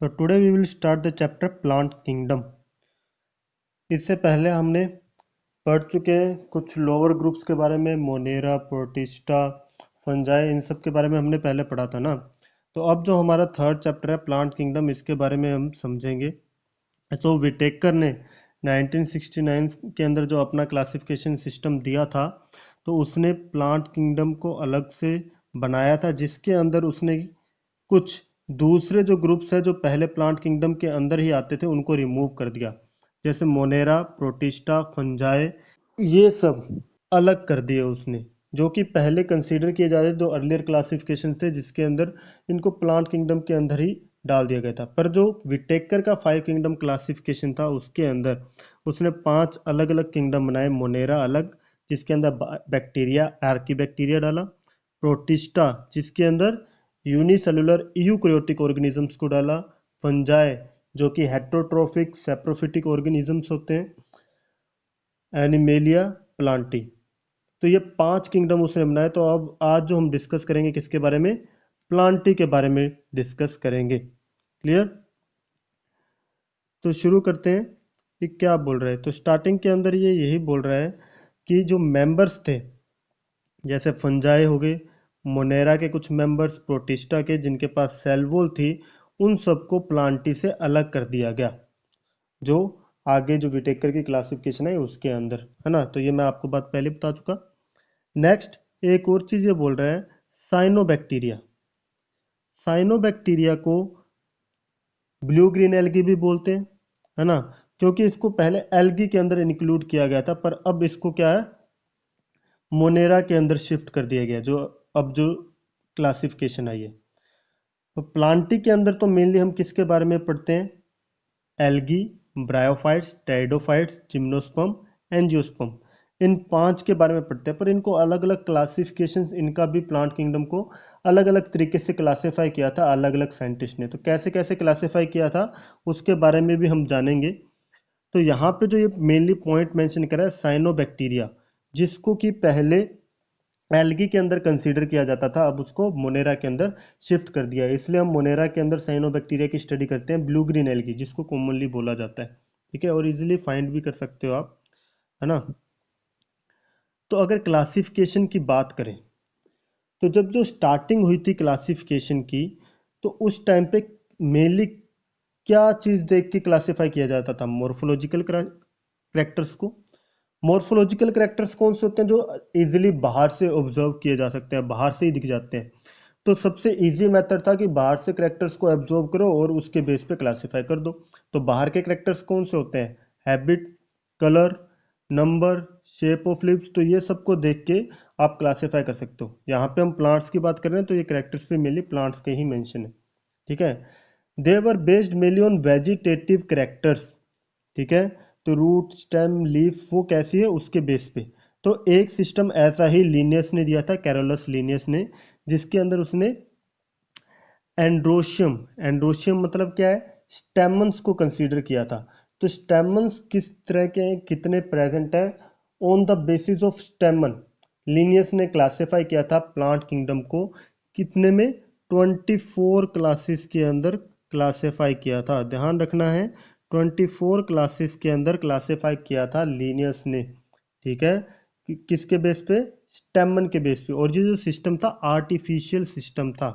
तो today we will start the chapter plant kingdom. इससे पहले हमने पढ़ चुके हैं कुछ लोअर ग्रुप्स के बारे में, मोनेरा, प्रोटिस्टा, फंजाई, इन सब के बारे में हमने पहले पढ़ा था ना। तो अब जो हमारा थर्ड चैप्टर है प्लांट किंगडम, इसके बारे में हम समझेंगे। तो विटेकर ने 1969 के अंदर जो अपना क्लासिफिकेशन सिस्टम दिया था, तो उसने प्लांट किंगडम को अलग से बनाया था, जिसके अंदर उसने कुछ दूसरे जो ग्रुप्स है जो पहले प्लांट किंगडम के अंदर ही आते थे उनको रिमूव कर दिया। जैसे मोनेरा, प्रोटिस्टा, फंजाए, ये सब अलग कर दिए उसने, जो कि पहले कंसीडर किए जाते थे, जो अर्लियर क्लासिफिकेशन थे जिसके अंदर इनको प्लांट किंगडम के अंदर ही डाल दिया गया था। पर जो विटेकर का 5 किंगडम क्लासिफिकेशन था उसके अंदर उसने 5 अलग अलग किंगडम बनाए। मोनेरा अलग, जिसके अंदर बैक्टीरिया, आर्कीबैक्टीरिया डाला। प्रोटिस्टा, जिसके अंदर यूनिसेलुलर यूकैरियोटिक ऑर्गेनिजम्स को डाला। फंजाई, जो कि हेटेरोट्रोफिक सैप्रोफिटिक ऑर्गेनिजम्स होते हैं। Animalia, Plantae. तो ये 5 किंगडम उसने बनाए। तो अब आज जो हम डिस्कस करेंगे किसके बारे में, प्लांटी के बारे में डिस्कस करेंगे। क्लियर? तो शुरू करते हैं। ये क्या बोल रहा है, तो स्टार्टिंग के अंदर ये यही बोल रहा है कि जो मेंबर्स थे, जैसे फंजाई हो गए, मोनेरा के कुछ मेंबर्स, प्रोटिस्टा के जिनके पास सेल वॉल थी, उन सबको प्लांटी से अलग कर दिया गया, जो आगे जो विटेकर की क्लासिफिकेशन है उसके अंदर है ना। तो ये मैं आपको बात पहले बता चुका। नेक्स्ट एक और चीज ये बोल रहा है, साइनोबैक्टीरिया। साइनोबैक्टीरिया को ब्लू ग्रीन एल्गी भी बोलते हैं, है ना, क्योंकि इसको पहले एल्गी के अंदर इंक्लूड किया गया था, पर अब इसको क्या है, मोनेरा के अंदर शिफ्ट कर दिया गया, जो अब जो क्लासिफिकेशन आई है। तो प्लांटी के अंदर तो मेनली हम किसके बारे में पढ़ते हैं, algae, bryophytes, pteridophytes, gymnosperm, angiosperm, इन 5 के बारे में पढ़ते हैं। पर इनको अलग अलग क्लासिफिकेशंस, इनका भी प्लांट किंगडम को अलग अलग तरीके से क्लासीफाई किया था अलग अलग साइंटिस्ट ने। तो कैसे कैसे क्लासीफाई किया था उसके बारे में भी हम जानेंगे। तो यहाँ पे जो ये मेनली पॉइंट मेंशन करा है, साइनोबैक्टीरिया, जिसको कि पहले एल्गी के अंदर कंसीडर किया जाता था, अब उसको मोनेरा के अंदर शिफ्ट कर दिया है। इसलिए हम मोनेरा के अंदर साइनोबैक्टीरिया की स्टडी करते हैं, ब्लू ग्रीन एल्गी जिसको कॉमनली बोला जाता है। ठीक है, और इजीली फाइंड भी कर सकते हो आप, है ना। तो अगर क्लासिफिकेशन की बात करें, तो जब जो स्टार्टिंग हुई थी क्लासिफिकेशन की, तो उस टाइम पे मेनली क्या चीज देख के क्लासिफाई किया जाता था, मॉर्फोलॉजिकल करेक्टर्स को। मॉर्फोलॉजिकल करेक्टर्स कौन से होते हैं, जो इजीली बाहर से ऑब्जर्व किए जा सकते हैं, बाहर से ही दिख जाते हैं। तो सबसे इजी मेथड था कि बाहर से करेक्टर्स को ऑब्जर्व करो और उसके बेस पे क्लासिफाई कर दो। तो बाहर के करेक्टर्स कौन से होते हैं, habit, colour, number, shape of lips, तो ये सबको देख के आप क्लासिफाई कर सकते हो। यहाँ पे हम प्लांट्स की बात कर रहे हैं, तो ये करेक्टर्स पे मेनली प्लांट्स के ही मेंशन है। ठीक है, they were based mainly on vegetative characters. ठीक है, तो रूट, स्टेम, लीफ, वो कैसी है उसके बेस पे। तो एक सिस्टम ऐसा ही लीनियस ने दिया था, कैरोलस लीनियस ने, जिसके अंदर उसने एंड्रोशियम, एंड्रोशियम मतलब क्या है, स्टेमन्स को कंसीडर किया था। तो स्टेमन्स किस तरह के हैं, कितने प्रेजेंट है, on the basis of स्टेमन Linnaeus ने क्लासिफाई किया था प्लांट किंगडम को। कितने में, 24 क्लासेस के अंदर क्लासिफाई किया था, ध्यान रखना है, 24 क्लासेस के अंदर क्लासिफाई किया था लीनियस ने। ठीक है, किसके बेस पे, स्टेमन के बेस पे। और ये जो सिस्टम था आर्टिफिशियल सिस्टम था।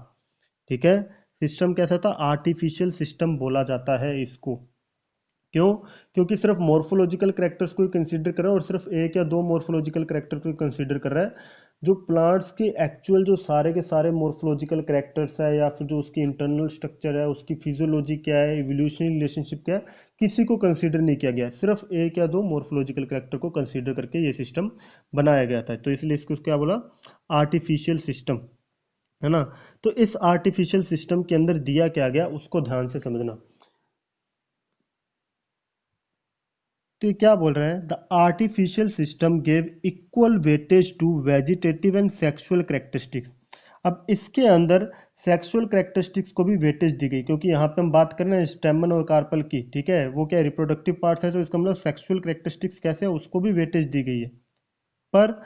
ठीक है, सिस्टम कैसा था, आर्टिफिशियल सिस्टम बोला जाता है इसको। क्यों, क्योंकि सिर्फ मॉर्फोलॉजिकल करेक्टर्स को ही कंसीडर कर रहा है, और सिर्फ एक या दो मॉर्फोलॉजिकल करेक्टर को कंसीडर कर रहा है। जो प्लांट्स के एक्चुअल जो सारे के सारे मॉर्फोलॉजिकल करेक्टर्स है, या फिर जो उसकी इंटरनल स्ट्रक्चर है, उसकी फिजियोलॉजी क्या है, इवोल्यूशनरी रिलेशनशिप क्या है, किसी को कंसीडर नहीं किया गया। सिर्फ एक या दो मॉर्फोलॉजिकल करेक्टर को कंसीडर करके ये सिस्टम बनाया गया था। तो इसलिए इसको क्या बोला, आर्टिफिशियल सिस्टम, है ना। तो इस आर्टिफिशियल सिस्टम के अंदर दिया क्या गया उसको ध्यान से समझना। तो ये क्या बोल रहा है, the artificial system gave equal weightage to vegetative and sexual characteristics. अब इसके अंदर सेक्सुअल करेक्टरिस्टिक्स को भी वेटेज दी गई, क्योंकि यहाँ पे हम बात कर रहे हैं स्टेमन और कार्पल की। ठीक है, वो क्या रिप्रोडक्टिव पार्ट्स है, तो इसका मतलब सेक्सुअल करेक्टरिस्टिक्स कैसे है उसको भी वेटेज दी गई है। पर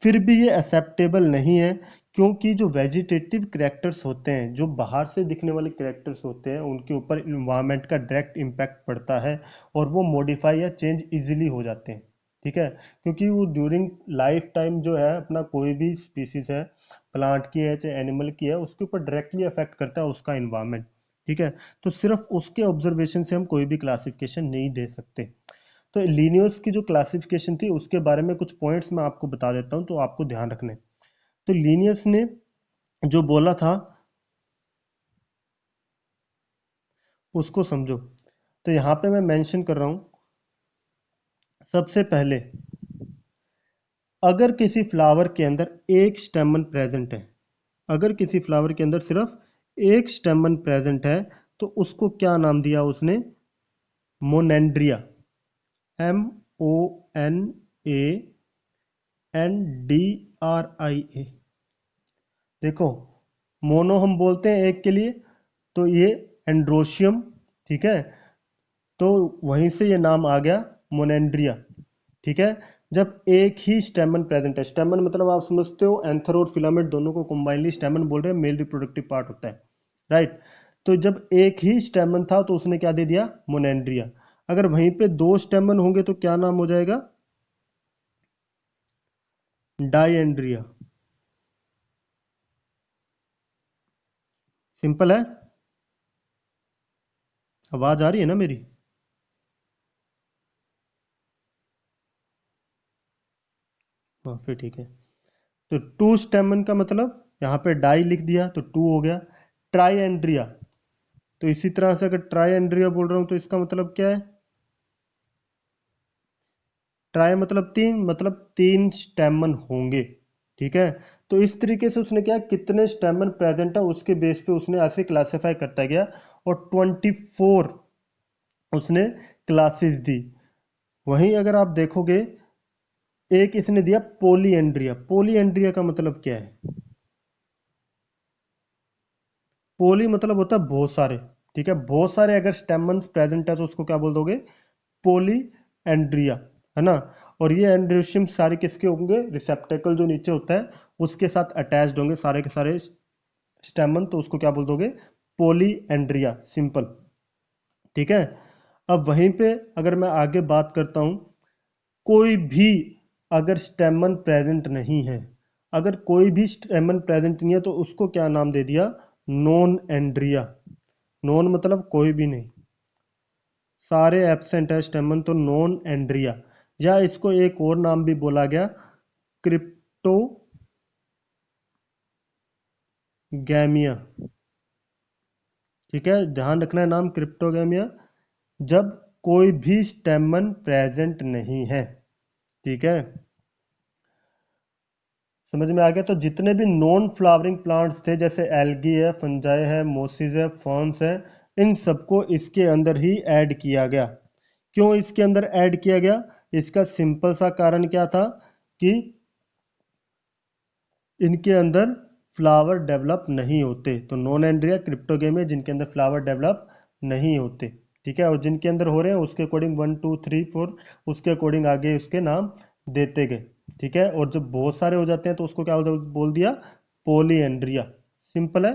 फिर भी ये एक्सेप्टेबल नहीं है, क्योंकि जो वेजिटेटिव कैरेक्टर्स होते हैं, जो बाहर से दिखने वाले कैरेक्टर्स होते हैं, उनके ऊपर इन्वायरमेंट का डायरेक्ट इम्पैक्ट पड़ता है और वो मॉडिफाई या चेंज इजीली हो जाते हैं। ठीक है, क्योंकि वो ड्यूरिंग लाइफ टाइम जो है अपना कोई भी स्पीसीज है, प्लांट की है चाहे एनिमल की है, उसके ऊपर डायरेक्टली अफेक्ट करता है उसका इन्वायरमेंट। ठीक है, तो सिर्फ उसके ऑब्जर्वेशन से हम कोई भी क्लासिफिकेशन नहीं दे सकते। तो लीनियर्स की जो क्लासिफिकेशन थी उसके बारे में कुछ पॉइंट्स मैं आपको बता देता हूँ, तो आपको ध्यान रखने। तो लीनियर्स ने जो बोला था उसको समझो। तो यहाँ पे मैं मेंशन कर रहा हूँ, सबसे पहले अगर किसी फ्लावर के अंदर एक स्टेमन प्रेजेंट है, अगर किसी फ्लावर के अंदर सिर्फ एक स्टेमन प्रेजेंट है, तो उसको क्या नाम दिया उसने? मोनेंड्रिया। MONANDRIA। देखो, मोनो हम बोलते हैं एक के लिए, तो ये एंड्रोशियम। ठीक है, तो वहीं से ये नाम आ गया मोनेंड्रिया। ठीक है, जब एक ही स्टेमन प्रेजेंट है, स्टेमन मतलब आप समझते हो एंथर और फिलामेंट दोनों को कंबाइनली स्टेमन बोल रहे हैं, मेल रिप्रोडक्टिव पार्ट होता है, राइट। तो जब एक ही स्टेमन था तो उसने क्या दे दिया? मोनेंड्रिया। अगर वहीं पे दो स्टेमन होंगे तो क्या नाम हो जाएगा? डायएंड्रिया। सिंपल है। आवाज आ रही है ना मेरी? हाँ, फिर ठीक है। तो टू स्टेमन का मतलब यहाँ पे डाई लिख दिया तो टू हो गया। ट्राइएंड्रिया, तो इसी तरह से अगर ट्राइएंड्रिया बोल रहा हूं तो इसका मतलब क्या है? ट्राई मतलब तीन, मतलब तीन स्टेमन होंगे। ठीक है, तो इस तरीके से उसने क्या, कितने स्टेमन प्रेजेंट है उसके बेस पे उसने ऐसे क्लासिफाई करता गया, और 24 उसने क्लासेस दी। वहीं अगर आप देखोगे, एक इसने दिया पोलीएंड्रिया। पोलीएंड्रिया का मतलब क्या है? पोली मतलब होता है बहुत सारे। ठीक है, बहुत सारे अगर स्टेमन्स प्रेजेंट है तो उसको क्या बोल दोगे? पोली एंड्रिया, है ना। और ये एंड्रोशियम सारे किसके होंगे? रिसेप्टेकल जो नीचे होता है उसके साथ अटैच्ड होंगे सारे के सारे स्टेमन, तो उसको क्या बोल दोगे? पोली एंड्रिया, सिंपल। ठीक है, अब वहीं पे अगर मैं आगे बात करता हूं, कोई भी अगर स्टेमन प्रेजेंट नहीं है, अगर कोई भी स्टेमन प्रेजेंट नहीं है तो उसको क्या नाम दे दिया? Non Andrea. नॉन मतलब कोई भी नहीं, सारे एब्सेंट है स्टेमन, तो नॉन एंड्रिया। या इसको एक और नाम भी बोला गया, क्रिप्टोगैमिया। ठीक है, ध्यान रखना है नाम क्रिप्टोगैमिया, जब कोई भी स्टेमन प्रेजेंट नहीं है। ठीक है, समझ में आ गया। तो जितने भी नॉन फ्लावरिंग प्लांट्स थे, जैसे एल्गी है, फंजाई है, मोसिस है, फर्न्स है, इन सबको इसके अंदर ही ऐड किया गया। क्यों इसके अंदर ऐड किया गया? इसका सिंपल सा कारण क्या था कि इनके अंदर फ्लावर डेवलप नहीं होते, तो नॉन एंड्रिया क्रिप्टोगेमिया जिनके अंदर फ्लावर डेवलप नहीं होते। ठीक है, और जिनके अंदर हो रहे हैं उसके अकॉर्डिंग 1 2 3 4 उसके अकॉर्डिंग आगे उसके नाम देते गए। ठीक है, और जब बहुत सारे हो जाते हैं तो उसको क्या बोल दिया? पोली एंड्रिया। सिंपल है।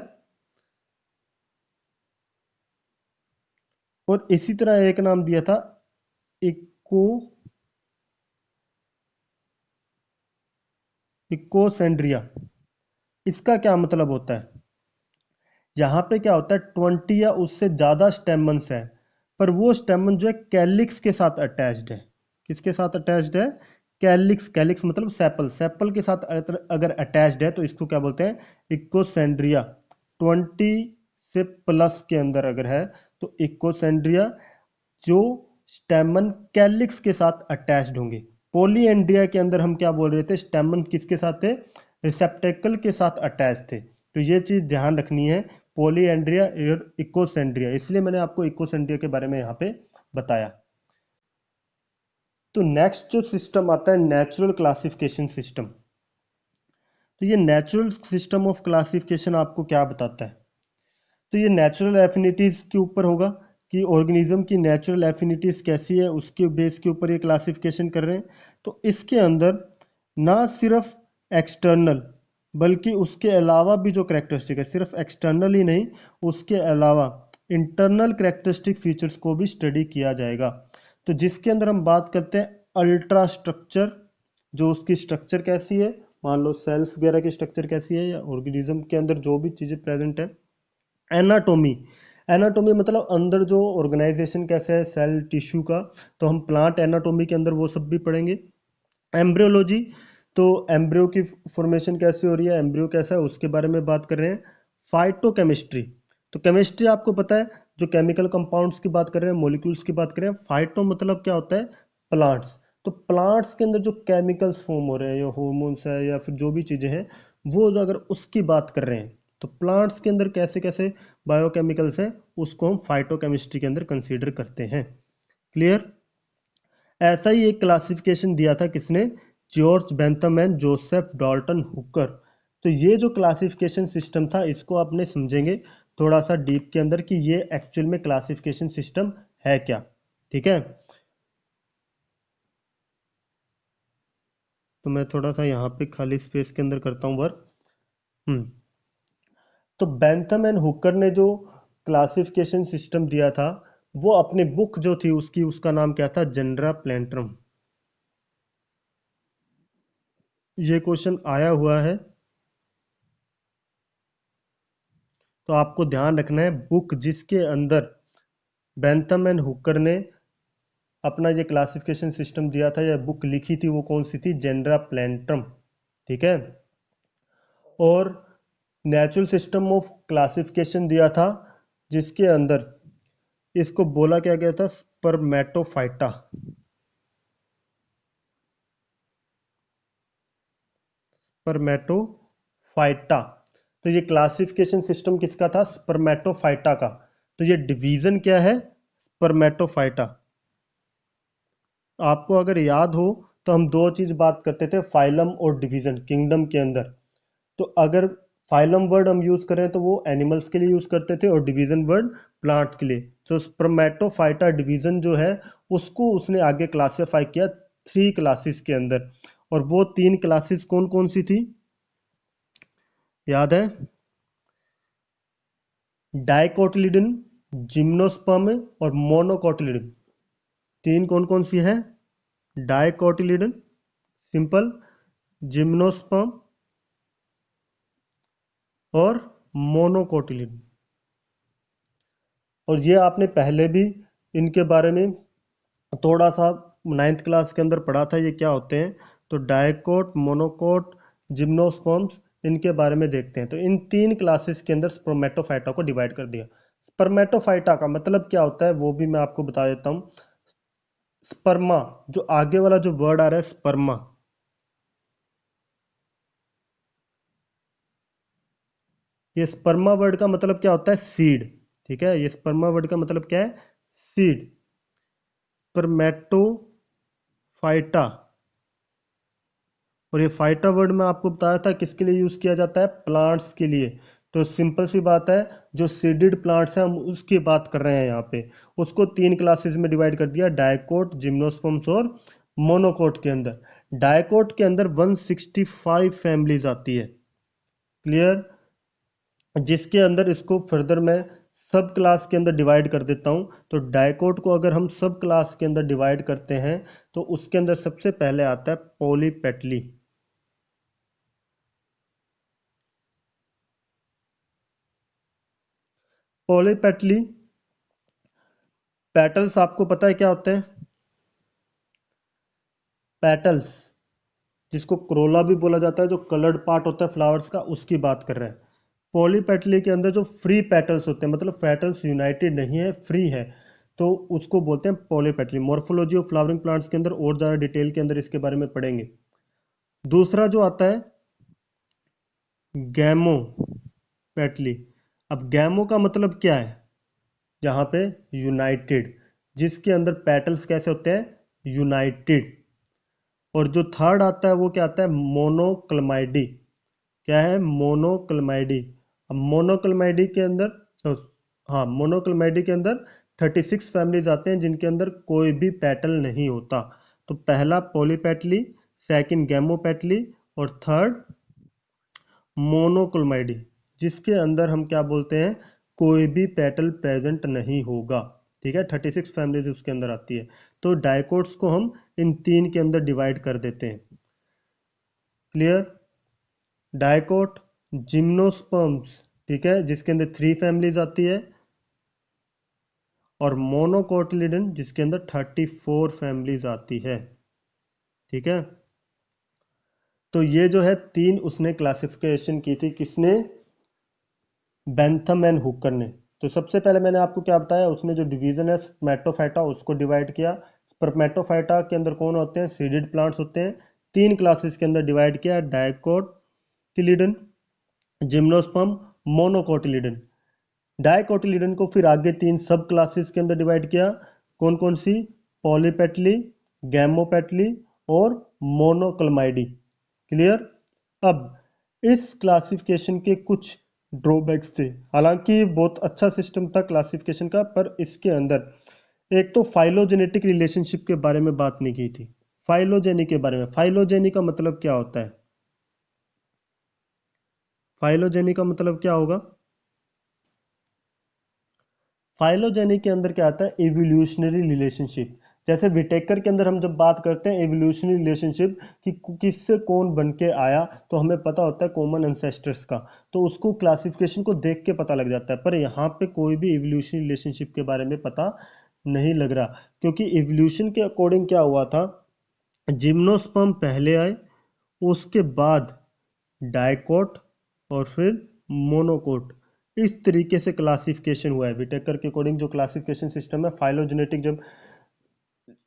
और इसी तरह एक नाम दिया था, इको इकोसेंड्रिया। इसका क्या मतलब होता है? यहाँ पे क्या होता है, 20 या उससे ज्यादा स्टेमन्स है, पर वो स्टेमन जो है कैलिक्स के साथ अटैच्ड है। किसके साथ अटैच्ड है? कैलिक्स। कैलिक्स मतलब सेपल, सेपल के साथ अगर अटैच्ड है तो इसको क्या बोलते हैं? इकोसेंड्रिया। 20 से प्लस के अंदर अगर है तो इकोसेंड्रिया, जो स्टेमन कैलिक्स के साथ अटैच्ड होंगे। पोलीएंड्रिया के अंदर हम क्या बोल रहे थे? स्टेमन किसके साथ थे? रिसेप्टेकल के साथ अटैच थे। तो ये चीज ध्यान रखनी है, पोलीएंड्रिया और इकोसेंड्रिया, इसलिए मैंने आपको इकोसेंड्रिया के बारे में यहाँ पे बताया। तो नेक्स्ट जो सिस्टम आता है, नेचुरल क्लासिफिकेशन सिस्टम। तो ये नेचुरल सिस्टम ऑफ क्लासिफिकेशन आपको क्या बताता है? तो ये नेचुरल एफिनिटीज के ऊपर होगा, कि ऑर्गेनिज्म की नेचुरल एफिनिटीज कैसी है, उसके बेस के ऊपर ये क्लासिफिकेशन कर रहे हैं। तो इसके अंदर ना सिर्फ एक्सटर्नल, बल्कि उसके अलावा भी जो कैरेक्टरिस्टिक है, सिर्फ एक्सटर्नल ही नहीं, उसके अलावा इंटरनल कैरेक्टरिस्टिक फीचर्स को भी स्टडी किया जाएगा। तो जिसके अंदर हम बात करते हैं अल्ट्रा स्ट्रक्चर, जो उसकी स्ट्रक्चर कैसी है, मान लो सेल्स वगैरह की स्ट्रक्चर कैसी है, या ऑर्गेनिज्म के अंदर जो भी चीज़ें प्रेजेंट है। एनाटोमी, एनाटोमी मतलब अंदर जो ऑर्गेनाइजेशन कैसे है सेल टिश्यू का, तो हम प्लांट एनाटोमी के अंदर वो सब भी पढ़ेंगे। एम्ब्रियोलॉजी, तो एम्ब्रियो की फॉर्मेशन कैसे हो रही है, एम्ब्रियो कैसा है, उसके बारे में बात कर रहे हैं। फाइटोकेमिस्ट्री, तो केमिस्ट्री आपको पता है, जो केमिकल कंपाउंड्स की बात कर रहे हैं, मॉलिक्यूल्स की बात कर रहे हैं। फाइटो मतलब क्या होता है, प्लांट्स। तो प्लांट्स के अंदर जो केमिकल्स फॉर्म हो रहे हैं, या हॉर्मोन्स है, या फिर जो भी चीज़ें हैं, वो जो अगर उसकी बात कर रहे हैं, तो प्लांट्स के अंदर कैसे कैसे बायोकेमिकल्स हैं, उसको हम फाइटोकेमिस्ट्री के अंदर कंसीडर करते हैं। क्लियर। ऐसा ही एक क्लासिफिकेशन दिया था किसने, George Bentham and Joseph Dalton Hooker. तो ये जो क्लासिफिकेशन सिस्टम था, इसको आपने समझेंगे थोड़ा सा डीप के अंदर कि ये एक्चुअल में क्लासिफिकेशन सिस्टम है क्या। ठीक है, तो मैं थोड़ा सा यहाँ पे खाली स्पेस के अंदर करता हूँ वर्क। हम्म तो बेंथम एंड हुकर ने जो क्लासिफिकेशन सिस्टम दिया था, वो अपनी बुक जो थी उसकी, उसका नाम क्या था, जनरा प्लेंट्रम। ये क्वेश्चन आया हुआ है, तो आपको ध्यान रखना है, बुक जिसके अंदर बेंथम एंड हुकर ने अपना ये क्लासिफिकेशन सिस्टम दिया था, या बुक लिखी थी, वो कौन सी थी, जेनरा प्लेंट्रम। ठीक है। और नेचुरल सिस्टम ऑफ क्लासिफिकेशन दिया था, जिसके अंदर इसको बोला क्या गया था, स्पर्मेटोफाइटा। स्पर्मेटोफाइटा। तो ये क्लासिफिकेशन सिस्टम किसका था, स्पर्मेटोफाइटा का। तो ये डिवीजन क्या है, स्पर्मेटोफाइटा। आपको अगर याद हो, तो हम दो चीज बात करते थे, फाइलम और डिवीजन, किंगडम के अंदर। तो अगर फाइलम वर्ड हम यूज करें तो वो एनिमल्स के लिए यूज करते थे, और डिवीजन वर्ड प्लांट्स के लिए। तो स्पर्मेटोफाइटा डिवीजन जो है, उसको उसने आगे क्लासिफाई किया 3 क्लासेस के अंदर। और वो 3 क्लासेस कौन कौन सी थी, याद है, डाइकोटिलिडन, जिम्नोस्पर्म और मोनोकोटिलिडन। तीन कौन कौन सी है, डाइकोटिलिडन सिंपल, जिम्नोस्पर्म और मोनोकोटिलिडन। और ये आपने पहले भी इनके बारे में थोड़ा सा 9th क्लास के अंदर पढ़ा था, ये क्या होते हैं। तो डायकोट, मोनोकोट, जिम्नोस्पर्म्स, इनके बारे में देखते हैं। तो इन 3 क्लासेस के अंदर स्पर्मेटोफाइटा को डिवाइड कर दिया। स्पर्मेटोफाइटा का मतलब क्या होता है, वो भी मैं आपको बता देता हूँ। स्पर्मा, जो आगे वाला जो वर्ड आ रहा है स्पर्मा, ये स्पर्मा वर्ड का मतलब क्या होता है, सीड। ठीक है, ये स्पर्मा वर्ड का मतलब क्या है, सीड। स्पर्मेटोफाइटा, और ये फाइटा वर्ड में आपको बताया था किसके लिए यूज किया जाता है, प्लांट्स के लिए। तो सिंपल सी बात है, जो सीडेड प्लांट्स हैं हम उसकी बात कर रहे हैं यहाँ पे। उसको 3 क्लासेस में डिवाइड कर दिया, डायकोट, जिम्नोस्पर्म्स और मोनोकोट के अंदर। डायकोट के अंदर 165 फैमिलीज आती है। क्लियर। जिसके अंदर इसको फर्दर मैं सब क्लास के अंदर डिवाइड कर देता हूँ। तो डायकोट को अगर हम सब क्लास के अंदर डिवाइड करते हैं, तो उसके अंदर सबसे पहले आता है पॉलीपेटली। पॉलीपेटली, पेटल्स आपको पता है क्या होते हैं, पेटल्स, जिसको क्रोला भी बोला जाता है, जो कलर्ड पार्ट होता है फ्लावर्स का, उसकी बात कर रहे हैं। पॉलीपेटली के अंदर जो फ्री पेटल्स होते हैं, मतलब पेटल्स यूनाइटेड नहीं है, फ्री है, तो उसको बोलते हैं पॉलीपेटली। मॉर्फोलॉजी ऑफ फ्लावरिंग प्लांट्स के अंदर और ज़्यादा डिटेल के अंदर इसके बारे में पढ़ेंगे। दूसरा जो आता है गैमो पेटली। अब गैमो का मतलब क्या है, यहाँ पे यूनाइटेड, जिसके अंदर पेटल्स कैसे होते हैं, यूनाइटेड। और जो थर्ड आता है वो क्या आता है, मोनोक्लमाइडी। क्या है, मोनोक्लमाइडी। अब मोनोक्लमाइडी के अंदर, तो हाँ, मोनोक्लमाइडी के अंदर 36 फैमिलीज आते हैं, जिनके अंदर कोई भी पेटल नहीं होता। तो पहला पॉलीपेटली, सेकंड गैमोपेटली, और थर्ड मोनोक्रोमाइडी, जिसके अंदर हम क्या बोलते हैं, कोई भी पेटल प्रेजेंट नहीं होगा। ठीक है, 36 फैमिलीज उसके अंदर आती है। तो डाइकोट्स को हम इन तीन के अंदर डिवाइड कर देते हैं। क्लियर? डाइकोट, जिम्नोस्पर्म्स, ठीक है, जिसके अंदर 3 फैमिलीज आती है, और मोनोकोटिलिडन जिसके अंदर 34 फैमिलीज आती है। ठीक है, तो ये जो है 3 उसने क्लासिफिकेशन की थी, किसने, बेंथम एंड हुकर ने। तो सबसे पहले मैंने आपको क्या बताया, उसने जो डिवीजन है स्पर्मेटोफाइटा उसको डिवाइड किया। स्पर्मेटोफाइटा के अंदर कौन होते हैं, सीडेड प्लांट्स होते हैं। 3 क्लासेस के अंदर डिवाइड किया, डाइकोटिलिडन, जिम्नोस्पर्म, मोनोकोटिलिडन। डाइकोटिलिडन को फिर आगे 3 सब क्लासेस के अंदर डिवाइड किया, कौन कौन सी, पॉलीपेटली, गैमोपेटली और मोनोक्लमाइडी। क्लियर? अब इस क्लासिफिकेशन के कुछ ड्रॉबैक्स थे, हालांकि बहुत अच्छा सिस्टम था क्लासिफिकेशन का, पर इसके अंदर एक तो फाइलोजेनेटिक रिलेशनशिप के बारे में बात नहीं की थी। फाइलोजेनी के बारे में, फाइलोजेनी का मतलब क्या होता है, फाइलोजेनी का मतलब क्या होगा, फाइलोजेनी के अंदर क्या आता है, एवोल्यूशनरी रिलेशनशिप। जैसे विटेकर के अंदर हम जब बात करते हैं एवोल्यूशनरी रिलेशनशिप कि किससे कौन बन के आया, तो हमें पता होता है कॉमन एंसेस्टर्स का, तो उसको क्लासिफिकेशन को देख के पता लग जाता है। पर यहाँ पे कोई भी एवोल्यूशनरी रिलेशनशिप के बारे में पता नहीं लग रहा, क्योंकि एवोल्यूशन के अकॉर्डिंग क्या हुआ था, जिम्नोस्पर्म पहले आए, उसके बाद डाइकोट, और फिर मोनोकोट। इस तरीके से क्लासिफिकेशन हुआ है विटेकर के अकॉर्डिंग। जो क्लासिफिकेशन सिस्टम है फाइलोजेनेटिक, जब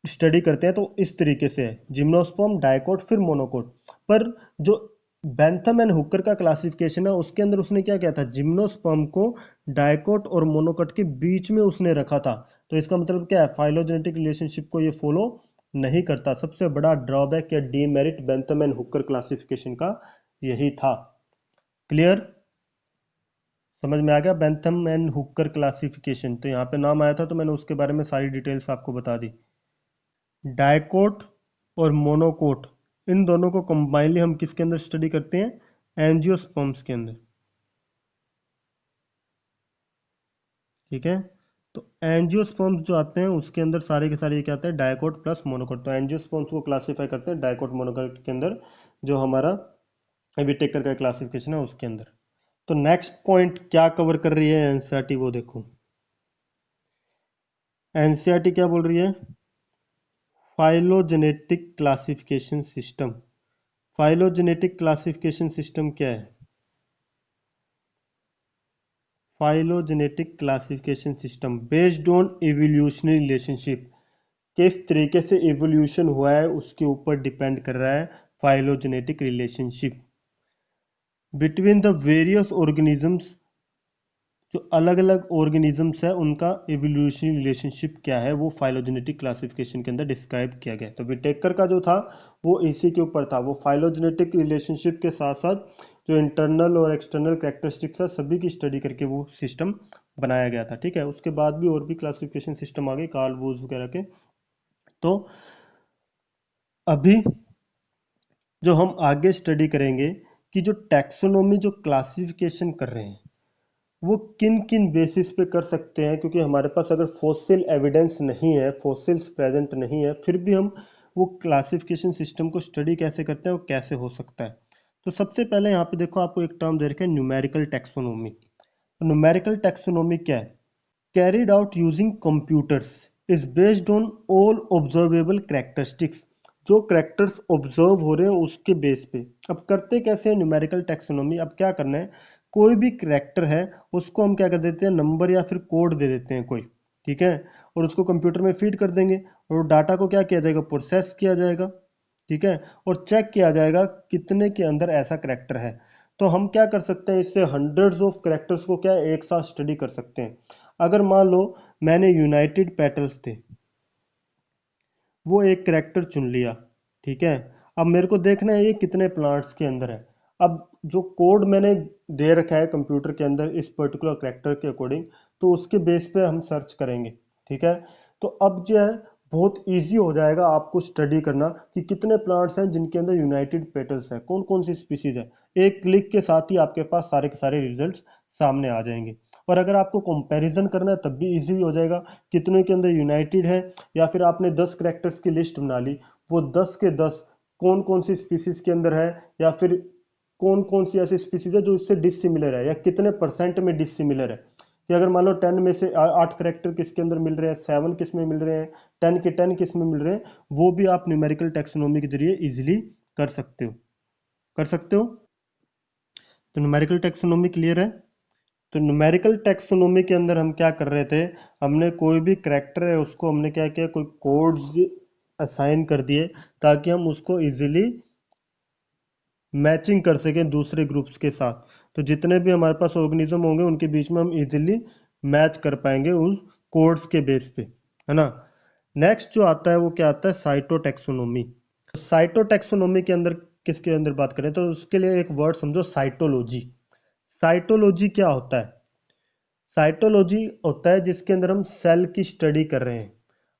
स्टडी करते हैं तो इस तरीके से है, जिम्नोस्पर्म, डाइकोट, फिर मोनोकोट। पर जो बेंथम एंड हुकर का क्लासिफिकेशन है उसके अंदर उसने क्या किया था, जिम्नोस्पर्म को डाइकोट और मोनोकोट के बीच में उसने रखा था। तो इसका मतलब क्या है, फाइलोजेनेटिक रिलेशनशिप को ये फॉलो नहीं करता। सबसे बड़ा ड्रॉबैक या demerit Bentham and Hooker classification का यही था। क्लियर? समझ में आ गया बेंथम एंड हुकर क्लासिफिकेशन। तो यहाँ पे नाम आया था तो मैंने उसके बारे में सारी डिटेल्स आपको बता दी। डाइकोट और मोनोकोट, इन दोनों को कंबाइनली हम किसके अंदर स्टडी करते हैं, एंजियोस्पर्म्स के अंदर। ठीक है, तो एंजियोस्पर्म्स जो आते हैं उसके अंदर सारे के सारे ये क्या आते हैं, डाइकोट प्लस मोनोकोट। तो एंजियोस्पर्म्स को क्लासीफाई करते हैं डाइकोट मोनोकोट के अंदर, जो हमारा विटेकर का क्लासिफिकेशन है उसके अंदर। तो नेक्स्ट पॉइंट क्या कवर कर रही है एनसीईआरटी, वो देखो। एनसीईआरटी क्या बोल रही है, phylogenetic classification system. Phylogenetic classification system क्या है, phylogenetic classification system based on evolutionary relationship. किस तरीके से इवोल्यूशन हुआ है उसके ऊपर डिपेंड कर रहा है phylogenetic relationship between the various organisms. जो अलग अलग ऑर्गेनिजम्स है उनका इवोल्यूशनरी रिलेशनशिप क्या है, वो फाइलोजेनेटिक क्लासिफिकेशन के अंदर डिस्क्राइब किया गया। तो विटेकर का जो था वो इसी के ऊपर था, वो फाइलोजेनेटिक रिलेशनशिप के साथ साथ जो इंटरनल और एक्सटर्नल कैरेक्टरिस्टिक्स है सभी की स्टडी करके वो सिस्टम बनाया गया था। ठीक है, उसके बाद भी और भी क्लासिफिकेशन सिस्टम आ गए कार्ल वोज वगैरह के। तो अभी जो हम आगे स्टडी करेंगे कि जो टैक्सोनॉमी, जो क्लासिफिकेशन कर रहे हैं वो किन किन बेसिस पे कर सकते हैं, क्योंकि हमारे पास अगर फॉसिल एविडेंस नहीं है, फॉसिल्स प्रेजेंट नहीं है, फिर भी हम वो क्लासिफिकेशन सिस्टम को स्टडी कैसे करते हैं, वो कैसे हो सकता है। तो सबसे पहले यहाँ पे देखो आपको एक टर्म दे रखा है, न्यूमेरिकल टैक्सोनॉमी। तो न्यूमेरिकल टैक्सोनॉमी क्या है, carried out using computers is based on all observable characteristics। जो करेक्टर्स ऑब्जर्व हो रहे हैं उसके बेस पे। अब करते कैसे हैं न्यूमेरिकल टैक्सोनॉमी, अब क्या करना है, कोई भी करेक्टर है उसको हम क्या कर देते हैं, नंबर या फिर कोड दे देते हैं कोई। ठीक है, और उसको कंप्यूटर में फीड कर देंगे, और डाटा को क्या किया जाएगा, प्रोसेस किया जाएगा। ठीक है, और चेक किया जाएगा कितने के अंदर ऐसा करेक्टर है। तो हम क्या कर सकते हैं, इससे हंड्रेड्स ऑफ करेक्टर्स को क्या एक साथ स्टडी कर सकते हैं। अगर मान लो मैंने यूनाइटेड पेटल्स थे, वो एक करेक्टर चुन लिया। ठीक है, अब मेरे को देखना है ये कितने प्लांट्स के अंदर है। अब जो कोड मैंने दे रखा है कंप्यूटर के अंदर इस पर्टिकुलर करेक्टर के अकॉर्डिंग, तो उसके बेस पे हम सर्च करेंगे। ठीक है, तो अब जो है बहुत इजी हो जाएगा आपको स्टडी करना कि कितने प्लांट्स हैं जिनके अंदर यूनाइटेड पेटल्स है, कौन कौन सी स्पीसीज है। एक क्लिक के साथ ही आपके पास सारे के सारे रिजल्ट्स सामने आ जाएंगे। और अगर आपको कंपैरिजन करना है तब भी इजी हो जाएगा, कितने के अंदर यूनाइटेड है, या फिर आपने 10 करेक्टर्स की लिस्ट बना ली, वो 10 के 10 कौन कौन सी स्पीसीज के अंदर है, या फिर कौन कौन सी ऐसी स्पीसीज है जो इससे डिसिमिलर है, या कितने परसेंट में डिसिमिलर है, कि अगर मान लो 10 में से 8 करेक्टर किसके अंदर मिल रहे हैं, 7 किस में मिल रहे हैं, 10 के 10 किस में मिल रहे हैं, वो भी आप न्यूमेरिकल टैक्सोनॉमी के जरिए इजिली कर सकते हो, कर सकते हो। तो न्यूमेरिकल टैक्सोनॉमी क्लियर है। तो न्यूमेरिकल टैक्सोनॉमी के अंदर हम क्या कर रहे थे, हमने कोई भी करेक्टर है उसको हमने क्या किया, कोई कोड्स असाइन कर दिए ताकि हम उसको इजीली मैचिंग कर सकें दूसरे ग्रुप्स के साथ। तो जितने भी हमारे पास ऑर्गेनिज्म होंगे उनके बीच में हम इजीली मैच कर पाएंगे उस कोड्स के बेस पे, है ना। नेक्स्ट जो आता है वो क्या आता है, साइटोटैक्सोनॉमी। साइटोटैक्सोनॉमी के अंदर किसके अंदर बात करें तो उसके लिए एक वर्ड समझो, साइटोलॉजी। साइटोलॉजी क्या होता है, साइटोलॉजी होता है जिसके अंदर हम सेल की स्टडी कर रहे हैं।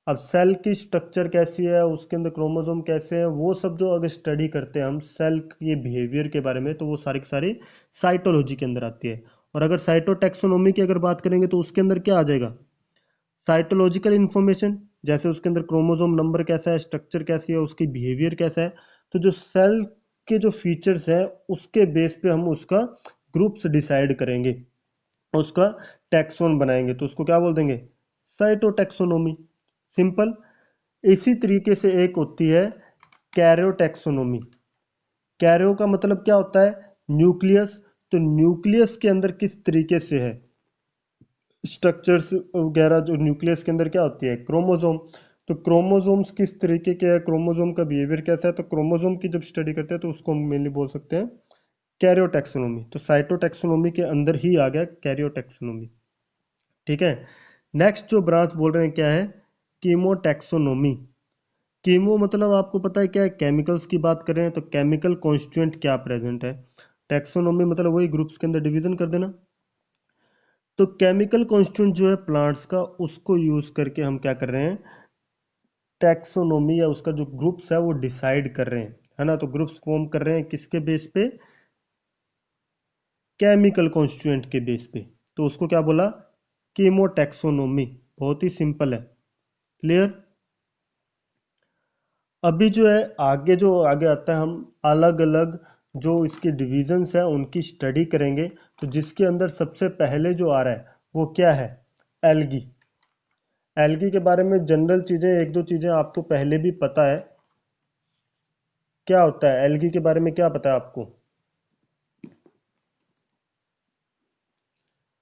अब सेल की स्ट्रक्चर कैसी है, उसके अंदर क्रोमोसोम कैसे हैं, वो सब जो अगर स्टडी करते हैं हम सेल के बिहेवियर के बारे में, तो वो सारी की सारी साइटोलॉजी के अंदर आती है। और अगर साइटोटैक्सोनॉमी की अगर बात करेंगे तो उसके अंदर क्या आ जाएगा, साइटोलॉजिकल इंफॉर्मेशन, जैसे उसके अंदर क्रोमोसोम नंबर कैसा है, स्ट्रक्चर कैसी है, उसकी बिहेवियर कैसा है। तो जो सेल के जो फीचर्स है उसके बेस पे हम उसका ग्रुप्स डिसाइड करेंगे, उसका टैक्सोन बनाएंगे, तो उसको क्या बोल देंगे, साइटोटैक्सोनॉमी। सिंपल। इसी तरीके से एक होती है कैरियोटैक्सोनॉमी। कैरियो का मतलब क्या होता है, न्यूक्लियस। तो न्यूक्लियस के अंदर किस तरीके से है स्ट्रक्चर्स वगैरह, जो न्यूक्लियस के अंदर क्या होती है, क्रोमोसोम। तो क्रोमोसोम्स किस तरीके के है, क्रोमोसोम का बिहेवियर कैसा है, तो क्रोमोसोम की जब स्टडी करते हैं तो उसको हम मेनली बोल सकते हैं कैरियोटैक्सोनॉमी। तो साइटोटैक्सोनॉमी के अंदर ही आ गया कैरियोटैक्सोनॉमी, ठीक है। नेक्स्ट जो ब्रांच बोल रहे हैं क्या है, कीमोटैक्सोनॉमी। कीमो मतलब आपको पता है क्या है, केमिकल्स की बात कर रहे हैं तो केमिकल कॉन्स्टिट्यूएंट क्या प्रेजेंट है। टैक्सोनॉमी मतलब वही ग्रुप्स के अंदर डिवीजन कर देना। तो केमिकल कॉन्स्टिट्यूएंट जो है प्लांट्स का, उसको यूज करके हम क्या कर रहे हैं, टैक्सोनॉमी या उसका जो ग्रुप्स है वो डिसाइड कर रहे हैं, है ना। तो ग्रुप्स फॉर्म कर रहे हैं किसके बेस पे, केमिकल कॉन्स्टिट्यूएंट के बेस पे। तो उसको क्या बोला, कीमोटैक्सोनॉमी। बहुत ही सिंपल है, क्लियर। अभी जो है आगे जो आगे आता है, हम अलग अलग जो इसके डिविजन्स हैं उनकी स्टडी करेंगे। तो जिसके अंदर सबसे पहले जो आ रहा है वो क्या है, एल्गी। एल्गी के बारे में जनरल चीजें, एक दो चीजें आपको पहले भी पता है। क्या होता है एल्गी के बारे में, क्या पता है आपको।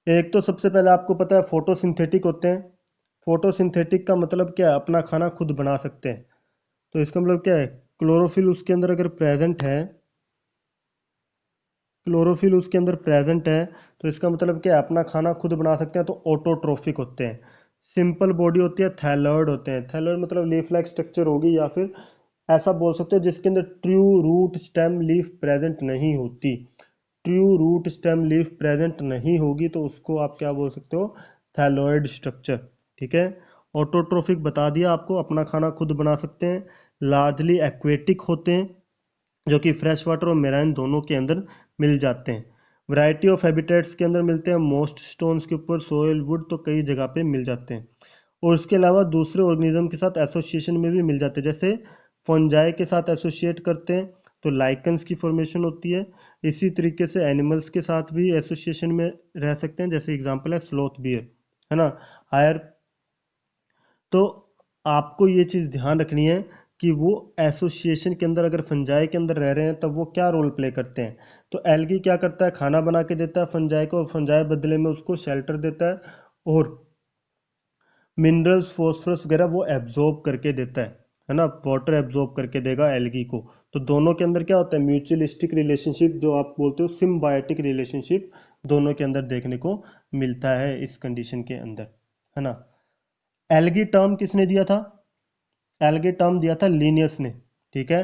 एक तो सबसे पहले आपको पता है फोटोसिंथेटिक होते हैं। फोटोसिंथेटिक का मतलब क्या है, अपना खाना खुद बना सकते हैं। तो इसका मतलब क्या है, क्लोरोफिल उसके अंदर अगर प्रेजेंट है, क्लोरोफिल उसके अंदर प्रेजेंट है, तो इसका मतलब क्या है, अपना खाना खुद बना सकते हैं, तो ऑटोट्रोफिक होते हैं। सिंपल बॉडी होती है, थैलर्ड होते हैं। थैलर्ड मतलब लीफ लाइक स्ट्रक्चर होगी, या फिर ऐसा बोल सकते हो जिसके अंदर true root stem leaf present नहीं होती। True root stem leaf present नहीं होगी तो उसको आप क्या बोल सकते हो, थैलॉइड स्ट्रक्चर, ठीक है। ऑटोट्रोफिक बता दिया आपको, अपना खाना खुद बना सकते हैं। लार्जली एक्वेटिक होते हैं, जो कि फ्रेश वाटर और मेराइन दोनों के अंदर मिल जाते हैं। वैरायटी ऑफ हैबिटेट्स के अंदर मिलते हैं, मोस्ट स्टोन्स के ऊपर, सोयल वुड तो कई जगह पे मिल जाते हैं। और इसके अलावा दूसरे ऑर्गेनिज्म के साथ एसोसिएशन में भी मिल जाते हैं, जैसे फंजाई के साथ एसोसिएट करते हैं तो लाइकन्स की फॉर्मेशन होती है। इसी तरीके से एनिमल्स के साथ भी एसोसिएशन में रह सकते हैं, जैसे एग्जांपल है स्लोथ बियर, है ना। हायर। तो आपको ये चीज़ ध्यान रखनी है कि वो एसोसिएशन के अंदर अगर फंजाई के अंदर रह रहे हैं तब वो क्या रोल प्ले करते हैं। तो एल्गी क्या करता है, खाना बना के देता है फंजाई को, और फंजाई बदले में उसको शेल्टर देता है, और मिनरल्स फॉस्फोरस वगैरह वो एब्जॉर्ब करके देता है ना। वाटर एब्जॉर्ब करके देगा एल्गी को। तो दोनों के अंदर क्या होता है, म्यूचुअलिस्टिक रिलेशनशिप, जो आप बोलते हो सिम्बायोटिक रिलेशनशिप, दोनों के अंदर देखने को मिलता है इस कंडीशन के अंदर, है ना। एल्गी टर्म किसने दिया था, एल्गी टर्म दिया था लीनियस ने, ठीक है।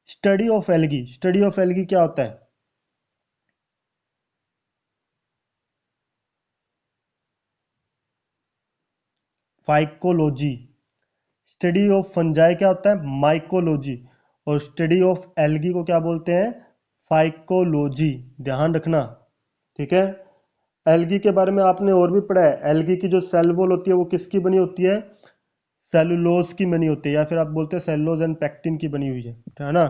Study of algae, study of algae क्या होता है, फाइकोलॉजी। स्टडी ऑफ फंजाई क्या होता है, माइकोलॉजी। और स्टडी ऑफ एल्गी को क्या बोलते हैं, फाइकोलॉजी, ध्यान रखना, ठीक है। एल्गी के बारे में आपने और भी पढ़ा है। एल्गी की जो सेल वॉल होती है वो किसकी बनी होती है? सेलुलोज की बनी होती है, या फिर आप बोलते हैं सेलुलोज एंड पैक्टिन की बनी हुई है ना।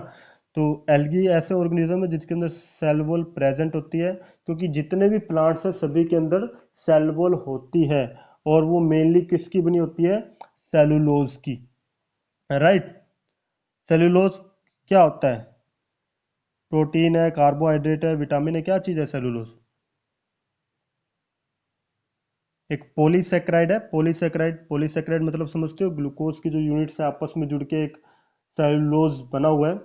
तो एल्गी ऐसे ऑर्गेनिज्म है जिसके अंदर सेल वॉल प्रेजेंट होती है, क्योंकि जितने भी प्लांट्स हैं सभी के अंदर सेल वॉल होती है, और वो मेनली किसकी बनी होती है? सेलुलोज की, राइट। सेलुलोज क्या होता है? प्रोटीन है, कार्बोहाइड्रेट है, विटामिन है, क्या चीज़ है सेलुलोज? एक पॉलीसेक्राइड है। पॉलीसेक्राइड, पॉलीसेक्राइड मतलब समझते हो, ग्लूकोज की जो यूनिट्स है आपस में जुड़ के एक सेलुलोज बना हुआ है।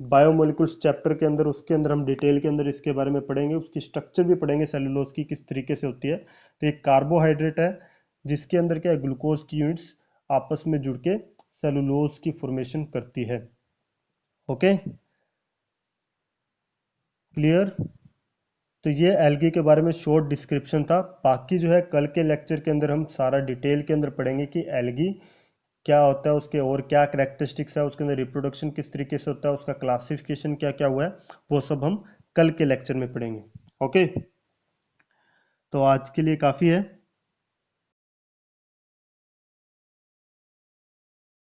बायोमोलिकुल्स चैप्टर के अंदर, उसके अंदर हम डिटेल के अंदर इसके बारे में पढ़ेंगे, उसकी स्ट्रक्चर भी पढ़ेंगे सेलुलोज की किस तरीके से होती है। तो एक कार्बोहाइड्रेट है जिसके अंदर क्या है, ग्लूकोज की यूनिट्स आपस में जुड़ के सेलुलोज की फॉर्मेशन करती है। Okay, clear. तो ये एल्गी के बारे में शॉर्ट डिस्क्रिप्शन था। बाकी जो है कल के लेक्चर के अंदर हम सारा डिटेल के अंदर पढ़ेंगे कि एल्गी क्या होता है, उसके और क्या करेक्टरिस्टिक्स है, उसके अंदर रिप्रोडक्शन किस तरीके से होता है, उसका क्लासिफिकेशन क्या क्या हुआ है, वो सब हम कल के लेक्चर में पढ़ेंगे। ओके, तो आज के लिए काफ़ी है।